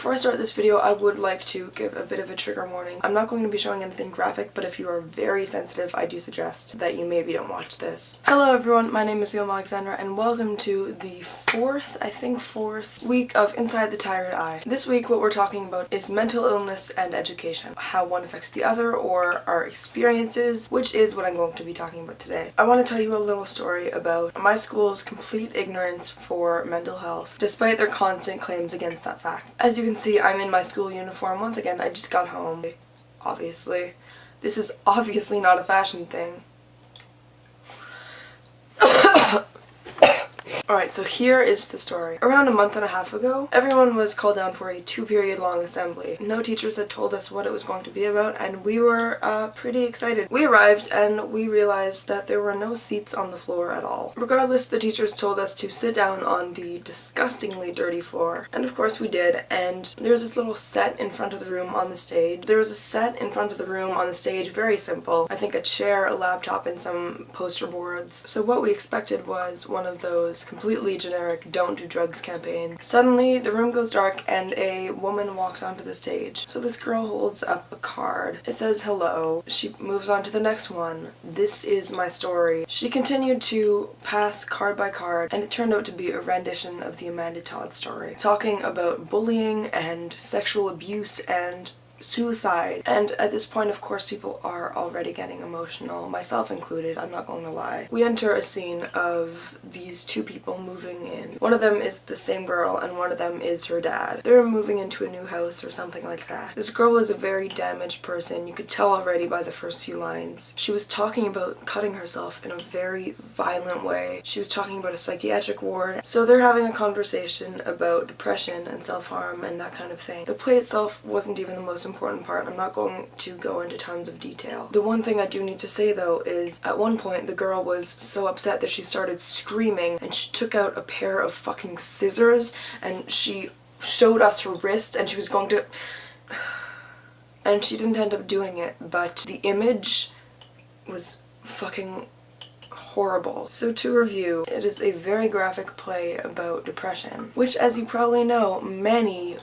Before I start this video, I would like to give a bit of a trigger warning. I'm not going to be showing anything graphic, but if you are very sensitive, I do suggest that you maybe don't watch this. Hello everyone, my name is Liam Alexandra, and welcome to the fourth week of Inside the Tired Eye. This week what we're talking about is mental illness and education, how one affects the other or our experiences, which is what I'm going to be talking about today. I want to tell you a little story about my school's complete ignorance for mental health, despite their constant claims against that fact. As you can see, I'm in my school uniform. Once again, I just got home. Obviously. This is obviously not a fashion thing. Alright, so here is the story. Around a month and a half ago, everyone was called down for a 2-period long assembly. No teachers had told us what it was going to be about, and we were pretty excited. We arrived and we realized that there were no seats on the floor at all. Regardless, the teachers told us to sit down on the disgustingly dirty floor. And of course we did, and there was this little set in front of the room on the stage. There was a set in front of the room on the stage, very simple. I think a chair, a laptop, and some poster boards. So what we expected was one of those completely generic don't do drugs campaign. Suddenly the room goes dark and a woman walks onto the stage. So this girl holds up a card. It says hello. She moves on to the next one. This is my story. She continued to pass card by card, and it turned out to be a rendition of the Amanda Todd story, talking about bullying and sexual abuse and suicide. And at this point, of course, people are already getting emotional, myself included, I'm not going to lie. We enter a scene of these two people moving in. One of them is the same girl and one of them is her dad. They're moving into a new house or something like that. This girl was a very damaged person. You could tell already by the first few lines. She was talking about cutting herself in a very violent way. She was talking about a psychiatric ward. So they're having a conversation about depression and self-harm and that kind of thing. The play itself wasn't even the most important part. I'm not going to go into tons of detail. The one thing I do need to say though is at one point the girl was so upset that she started screaming and she took out a pair of fucking scissors and she showed us her wrist and she was going to... and she didn't end up doing it, but the image was fucking horrible. So to review, it is a very graphic play about depression, which as you probably know, many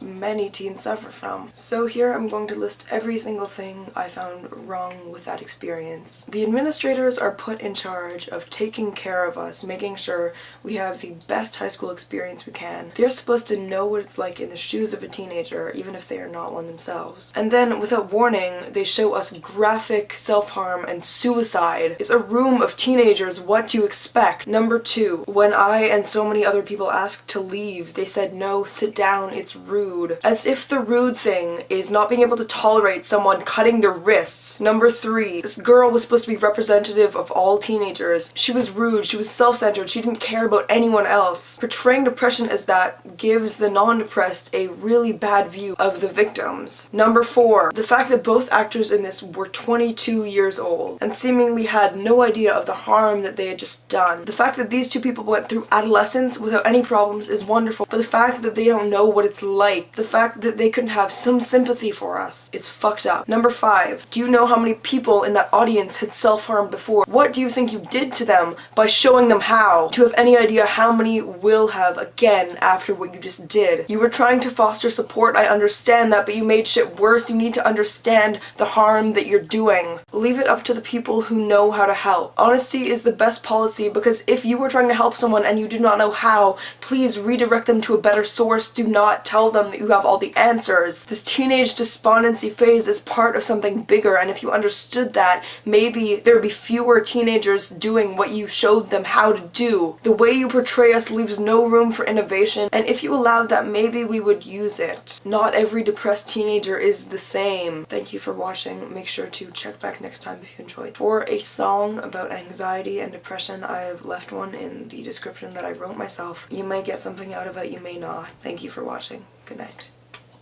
teens suffer from. So here I'm going to list every single thing I found wrong with that experience. The administrators are put in charge of taking care of us, making sure we have the best high school experience we can. They're supposed to know what it's like in the shoes of a teenager, even if they are not one themselves. And then, without warning, they show us graphic self-harm and suicide. It's a room of teenagers. What to expect. Number 2, when I and so many other people asked to leave, they said no, sit down, it's rude. As if the rude thing is not being able to tolerate someone cutting their wrists. Number 3, this girl was supposed to be representative of all teenagers. She was rude, she was self-centered, she didn't care about anyone else. Portraying depression as that gives the non-depressed a really bad view of the victims. Number 4, the fact that both actors in this were 22 years old and seemingly had no idea of the harm that they had just done. The fact that these two people went through adolescence without any problems is wonderful, but the fact that they don't know what it's like, the fact that they couldn't have some sympathy for us, it's fucked up. Number 5, do you know how many people in that audience had self-harmed before? What do you think you did to them by showing them how? Do you have any idea how many will have again after what you just did? You were trying to foster support, I understand that, but you made shit worse. You need to understand the harm that you're doing. Leave it up to the people who know how to help. Honesty is the best policy, because if you were trying to help someone and you do not know how, please redirect them to a better source. Do not tell them that you have all the answers. This teenage despondency phase is part of something bigger, and if you understood that, maybe there would be fewer teenagers doing what you showed them how to do. The way you portray us leaves no room for innovation, and if you allowed that, maybe we would use it. Not every depressed teenager is the same. Thank you for watching. Make sure to check back next time if you enjoyed. For a song about anxiety and depression, I have left one in the description that I wrote myself. You may get something out of it, you may not. Thank you for watching. Good night.